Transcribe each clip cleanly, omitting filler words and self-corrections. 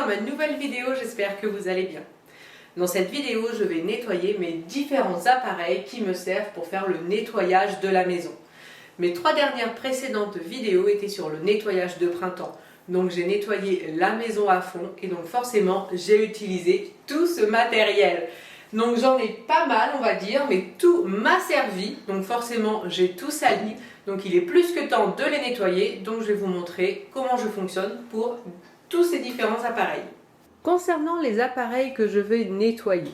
dans ma nouvelle vidéo, j'espère que vous allez bien. Dans cette vidéo, je vais nettoyer mes différents appareils qui me servent pour faire le nettoyage de la maison. Mes 3 dernières précédentes vidéos étaient sur le nettoyage de printemps. Donc j'ai nettoyé la maison à fond et donc forcément j'ai utilisé tout ce matériel. Donc j'en ai pas mal on va dire, mais tout m'a servi. Donc forcément j'ai tout sali. Donc il est plus que temps de les nettoyer. Donc je vais vous montrer comment je fonctionne pour tous ces différents appareils. Concernant les appareils que je vais nettoyer,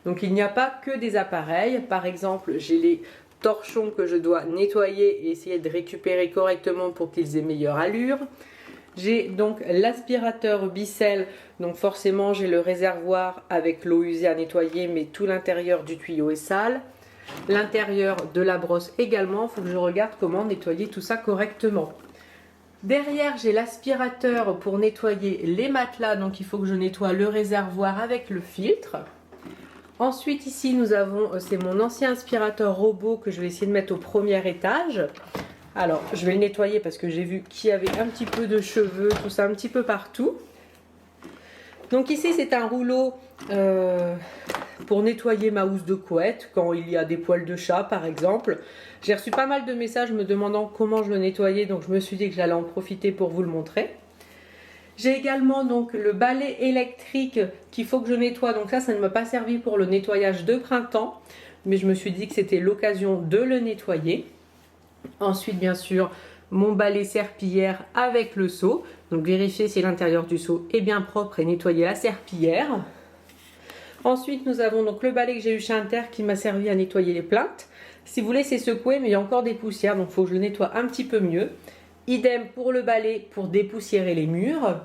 donc il n'y a pas que des appareils. Par exemple, j'ai les torchons que je dois nettoyer et essayer de récupérer correctement pour qu'ils aient meilleure allure. J'ai donc l'aspirateur Bissell, donc forcément j'ai le réservoir avec l'eau usée à nettoyer, mais tout l'intérieur du tuyau est sale. L'intérieur de la brosse également, il faut que je regarde comment nettoyer tout ça correctement. Derrière, j'ai l'aspirateur pour nettoyer les matelas, donc il faut que je nettoie le réservoir avec le filtre. Ensuite, ici, nous avons, c'est mon ancien aspirateur robot que je vais essayer de mettre au premier étage. Alors, je vais le nettoyer parce que j'ai vu qu'il y avait un petit peu de cheveux, tout ça un petit peu partout. Donc ici, c'est un rouleau pour nettoyer ma housse de couette quand il y a des poils de chat, par exemple. J'ai reçu pas mal de messages me demandant comment je le nettoyais, donc je me suis dit que j'allais en profiter pour vous le montrer. J'ai également donc le balai électrique qu'il faut que je nettoie. Donc ça ne m'a pas servi pour le nettoyage de printemps, mais je me suis dit que c'était l'occasion de le nettoyer. Ensuite, bien sûr, mon balai serpillière avec le seau. Donc vérifier si l'intérieur du seau est bien propre et nettoyer la serpillière. Ensuite, nous avons donc le balai que j'ai eu chez Inter qui m'a servi à nettoyer les plinthes. Si vous voulez, c'est secoué, mais il y a encore des poussières, donc il faut que je le nettoie un petit peu mieux. Idem pour le balai pour dépoussiérer les murs.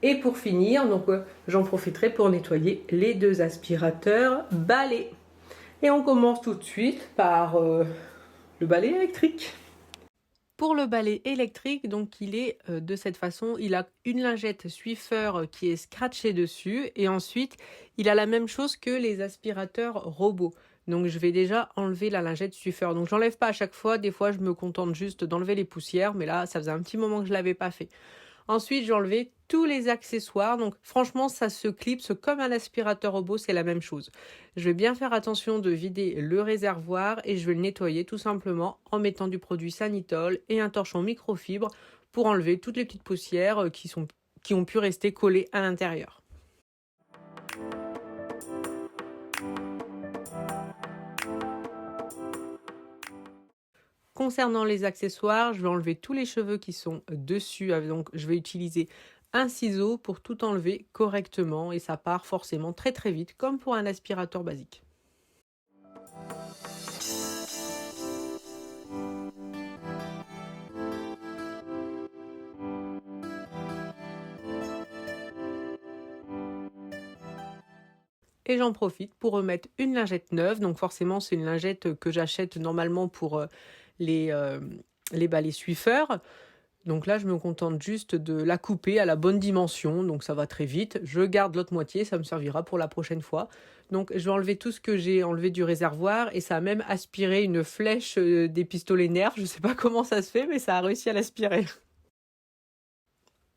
Et pour finir, donc j'en profiterai pour nettoyer les 2 aspirateurs balai. Et on commence tout de suite par le balai électrique. Pour le balai électrique, donc il est de cette façon, il a une lingette Swiffer qui est scratchée dessus et ensuite il a la même chose que les aspirateurs robots. Donc je vais déjà enlever la lingette Swiffer. Donc j'enlève pas à chaque fois, des fois je me contente juste d'enlever les poussières, mais là ça faisait un petit moment que je l'avais pas fait. Ensuite j'ai enlevé tous les accessoires, donc franchement ça se clipse comme un aspirateur robot, c'est la même chose. Je vais bien faire attention de vider le réservoir et je vais le nettoyer tout simplement en mettant du produit Sanitol et un torchon microfibre pour enlever toutes les petites poussières qui ont pu rester collées à l'intérieur. Concernant les accessoires, je vais enlever tous les cheveux qui sont dessus, donc je vais utiliser un ciseau pour tout enlever correctement et ça part forcément très très vite comme pour un aspirateur basique. Et j'en profite pour remettre une lingette neuve, donc forcément c'est une lingette que j'achète normalement pour les balais Swiffer. Donc là, je me contente juste de la couper à la bonne dimension, donc ça va très vite. Je garde l'autre moitié, ça me servira pour la prochaine fois. Donc je vais enlever tout ce que j'ai enlevé du réservoir et ça a même aspiré une flèche des pistolets Nerf. Je ne sais pas comment ça se fait, mais ça a réussi à l'aspirer.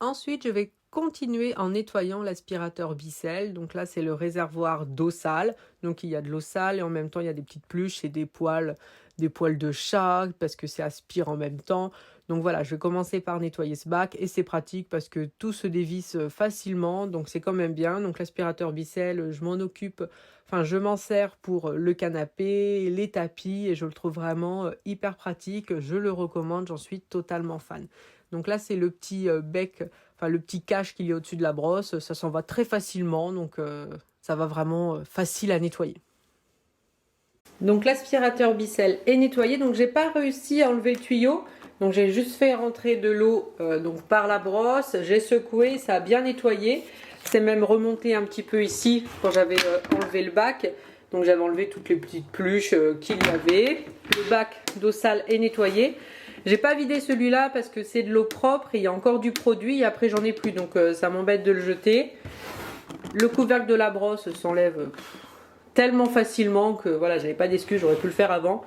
Ensuite, je vais continuer en nettoyant l'aspirateur Bissell. Donc là, c'est le réservoir d'eau sale. Donc il y a de l'eau sale et en même temps, il y a des petites pluches et des poils de chat parce que ça aspire en même temps. Donc voilà, je vais commencer par nettoyer ce bac et c'est pratique parce que tout se dévisse facilement. Donc c'est quand même bien. Donc l'aspirateur Bissell, je m'en occupe, enfin je m'en sers pour le canapé, les tapis et je le trouve vraiment hyper pratique. Je le recommande, j'en suis totalement fan. Donc là, c'est le petit bec, enfin le petit cache qu'il y a au-dessus de la brosse. Ça s'en va très facilement, donc ça va vraiment facile à nettoyer. Donc l'aspirateur Bissell est nettoyé. Donc j'ai pas réussi à enlever le tuyau. Donc j'ai juste fait rentrer de l'eau donc par la brosse. J'ai secoué, ça a bien nettoyé. C'est même remonté un petit peu ici quand j'avais enlevé le bac. Donc j'avais enlevé toutes les petites pluches qu'il y avait. Le bac d'eau sale est nettoyé. J'ai pas vidé celui-là parce que c'est de l'eau propre et il y a encore du produit et après j'en ai plus, donc ça m'embête de le jeter. Le couvercle de la brosse s'enlève tellement facilement que voilà, j'avais pas d'excuse, j'aurais pu le faire avant.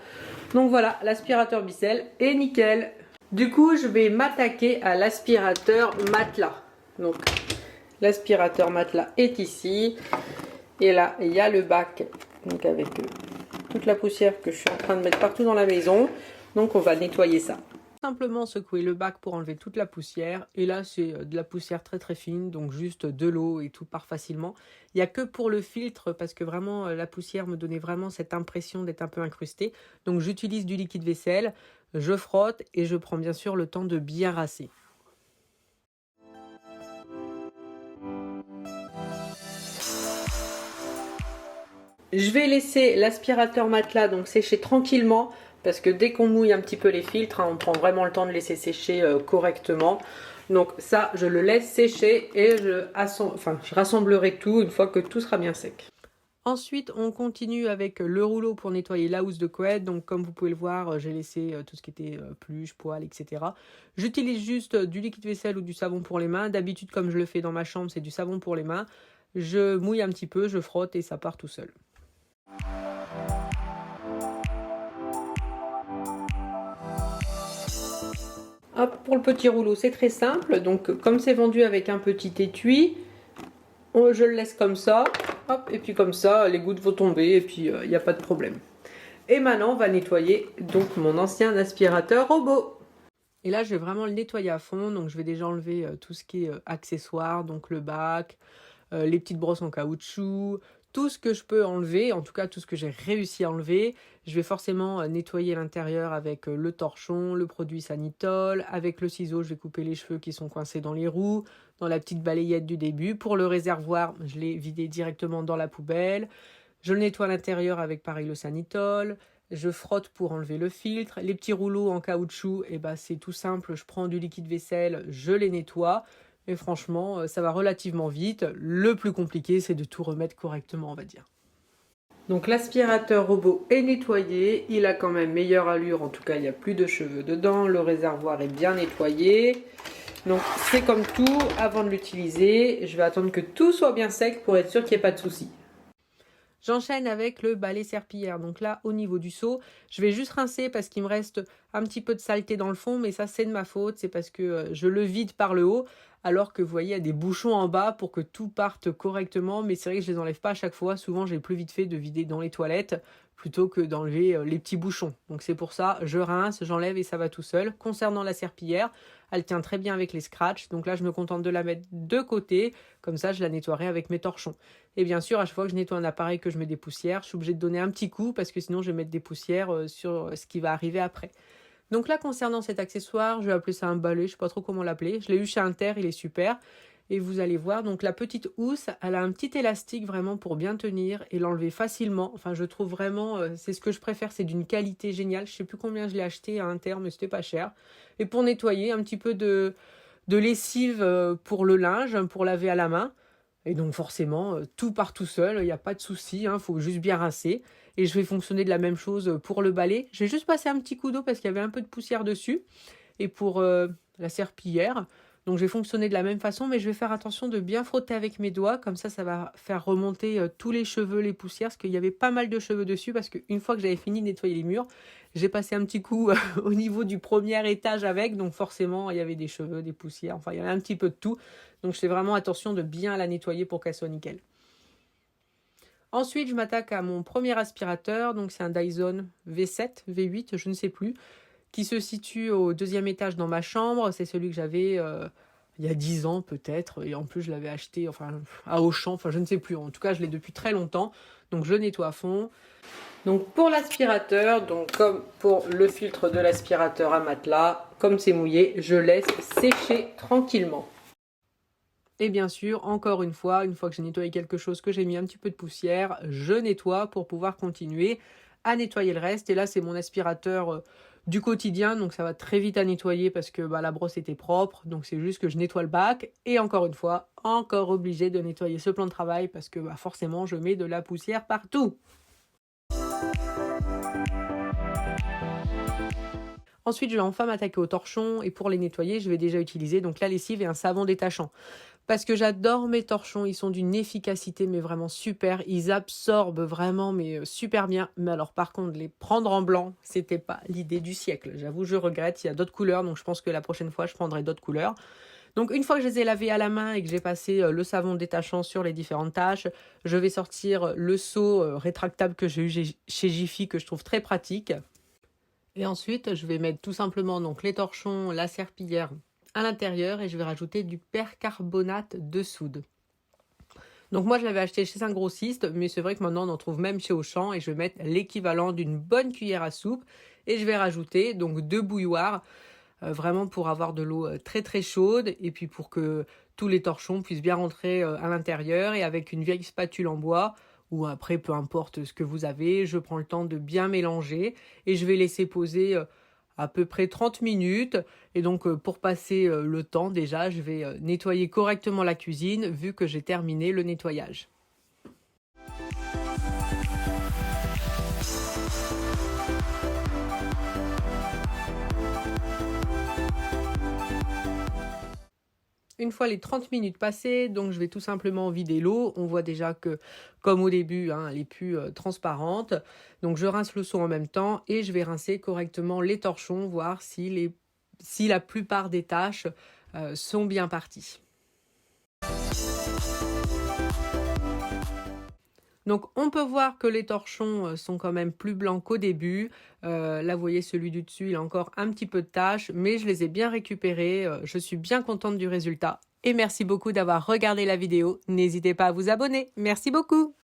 Donc voilà, l'aspirateur Bissell est nickel. Du coup, je vais m'attaquer à l'aspirateur matelas. Donc L'aspirateur matelas est ici. Et là, il y a le bac, donc avec toute la poussière que je suis en train de mettre partout dans la maison. Donc on va nettoyer ça. Simplement secouer le bac pour enlever toute la poussière. Et là, c'est de la poussière très très fine, donc juste de l'eau et tout part facilement. Il n'y a que pour le filtre, parce que vraiment la poussière me donnait vraiment cette impression d'être un peu incrustée. Donc j'utilise du liquide vaisselle, je frotte et je prends bien sûr le temps de bien rincer. Je vais laisser l'aspirateur matelas donc sécher tranquillement, parce que dès qu'on mouille un petit peu les filtres, on prend vraiment le temps de laisser sécher correctement. Donc ça, je le laisse sécher et je rassemblerai tout une fois que tout sera bien sec. Ensuite, on continue avec le rouleau pour nettoyer la housse de couette. Donc comme vous pouvez le voir, j'ai laissé tout ce qui était peluche, poils, etc. J'utilise juste du liquide vaisselle ou du savon pour les mains. D'habitude, comme je le fais dans ma chambre, c'est du savon pour les mains. Je mouille un petit peu, je frotte et ça part tout seul. Hop, pour le petit rouleau, c'est très simple. Donc, comme c'est vendu avec un petit étui, je le laisse comme ça. Hop, et puis comme ça, les gouttes vont tomber et puis il n'y a pas de problème. Et maintenant, on va nettoyer donc mon ancien aspirateur robot. Et là, je vais vraiment le nettoyer à fond. Donc, je vais déjà enlever tout ce qui est accessoires, donc le bac, les petites brosses en caoutchouc, tout ce que je peux enlever, en tout cas tout ce que j'ai réussi à enlever. Je vais forcément nettoyer l'intérieur avec le torchon, le produit Sanitol. Avec le ciseau, je vais couper les cheveux qui sont coincés dans les roues, dans la petite balayette du début. Pour le réservoir, je l'ai vidé directement dans la poubelle. Je le nettoie à l'intérieur avec pareil le Sanitol. Je frotte pour enlever le filtre. Les petits rouleaux en caoutchouc, c'est tout simple. Je prends du liquide vaisselle, je les nettoie. Et franchement, ça va relativement vite. Le plus compliqué, c'est de tout remettre correctement, on va dire. Donc l'aspirateur robot est nettoyé. Il a quand même meilleure allure. En tout cas, il n'y a plus de cheveux dedans. Le réservoir est bien nettoyé. Donc c'est comme tout, avant de l'utiliser, je vais attendre que tout soit bien sec pour être sûr qu'il n'y ait pas de souci. J'enchaîne avec le balai serpillière. Donc là, au niveau du seau, je vais juste rincer parce qu'il me reste un petit peu de saleté dans le fond, mais ça, c'est de ma faute. C'est parce que je le vide par le haut, alors que vous voyez, il y a des bouchons en bas pour que tout parte correctement. Mais c'est vrai que je les enlève pas à chaque fois. Souvent, j'ai plus vite fait de vider dans les toilettes plutôt que d'enlever les petits bouchons. Donc c'est pour ça, je rince, j'enlève et ça va tout seul. Concernant la serpillière, elle tient très bien avec les scratchs. Donc là, je me contente de la mettre de côté. Comme ça, je la nettoierai avec mes torchons. Et bien sûr, à chaque fois que je nettoie un appareil, que je mets des poussières, je suis obligée de donner un petit coup parce que sinon, je vais mettre des poussières sur ce qui va arriver après. Donc là, concernant cet accessoire, je vais appeler ça un balai, je ne sais pas trop comment l'appeler. Je l'ai eu chez Inter, il est super. Et vous allez voir, donc la petite housse, elle a un petit élastique vraiment pour bien tenir et l'enlever facilement. Enfin, je trouve vraiment, c'est ce que je préfère, c'est d'une qualité géniale. Je ne sais plus combien je l'ai acheté à Inter, mais c'était pas cher. Et pour nettoyer, un petit peu de lessive pour le linge, pour laver à la main. Et donc forcément, tout part tout seul, il n'y a pas de souci, faut juste bien rincer. Et je vais fonctionner de la même chose pour le balai. Je vais juste passer un petit coup d'eau parce qu'il y avait un peu de poussière dessus. Et pour la serpillière, donc je vais fonctionner de la même façon, mais je vais faire attention de bien frotter avec mes doigts. Comme ça va faire remonter tous les cheveux, les poussières, parce qu'il y avait pas mal de cheveux dessus. Parce qu'une fois que j'avais fini de nettoyer les murs, j'ai passé un petit coup au niveau du premier étage avec. Donc forcément, il y avait des cheveux, des poussières, enfin il y avait un petit peu de tout. Donc je fais vraiment attention de bien la nettoyer pour qu'elle soit nickel. Ensuite, je m'attaque à mon premier aspirateur. Donc c'est un Dyson V7, V8, je ne sais plus, qui se situe au deuxième étage dans ma chambre. C'est celui que j'avais il y a 10 ans peut-être. Et en plus, je l'avais acheté à Auchan. Je ne sais plus. En tout cas, je l'ai depuis très longtemps. Donc je le nettoie à fond. Donc pour l'aspirateur, donc comme pour le filtre de l'aspirateur à matelas, comme c'est mouillé, je laisse sécher tranquillement. Et bien sûr, encore une fois que j'ai nettoyé quelque chose, que j'ai mis un petit peu de poussière, je nettoie pour pouvoir continuer à nettoyer le reste. Et là, c'est mon aspirateur du quotidien, donc ça va très vite à nettoyer parce que la brosse était propre. Donc c'est juste que je nettoie le bac. Et encore une fois, encore obligé de nettoyer ce plan de travail parce que forcément, je mets de la poussière partout. Ensuite, je vais enfin m'attaquer aux torchons et pour les nettoyer, je vais déjà utiliser donc la lessive et un savon détachant. Parce que j'adore mes torchons, ils sont d'une efficacité mais vraiment super, ils absorbent vraiment mais super bien. Mais alors par contre, les prendre en blanc, c'était pas l'idée du siècle. J'avoue, je regrette, il y a d'autres couleurs, donc je pense que la prochaine fois, je prendrai d'autres couleurs. Donc une fois que je les ai lavés à la main et que j'ai passé le savon détachant sur les différentes taches, je vais sortir le seau rétractable que j'ai eu chez Jiffy, que je trouve très pratique. Et ensuite, je vais mettre tout simplement donc les torchons, la serpillière à l'intérieur et je vais rajouter du percarbonate de soude. Donc moi je l'avais acheté chez un grossiste, mais c'est vrai que maintenant on en trouve même chez Auchan et je vais mettre l'équivalent d'une bonne cuillère à soupe et je vais rajouter donc 2 bouilloires, vraiment pour avoir de l'eau très très chaude et puis pour que tous les torchons puissent bien rentrer à l'intérieur, et avec une vieille spatule en bois ou après peu importe ce que vous avez, je prends le temps de bien mélanger et je vais laisser poser à peu près 30 minutes. Et donc pour passer le temps, déjà je vais nettoyer correctement la cuisine vu que j'ai terminé le nettoyage. Une fois les 30 minutes passées, donc je vais tout simplement vider l'eau. On voit déjà que, comme au début, elle est plus transparente. Donc je rince le seau en même temps et je vais rincer correctement les torchons, voir si la plupart des taches sont bien parties. Donc on peut voir que les torchons sont quand même plus blancs qu'au début. Là vous voyez, celui du dessus il a encore un petit peu de taches, mais je les ai bien récupérés. Je suis bien contente du résultat et merci beaucoup d'avoir regardé la vidéo. N'hésitez pas à vous abonner. Merci beaucoup.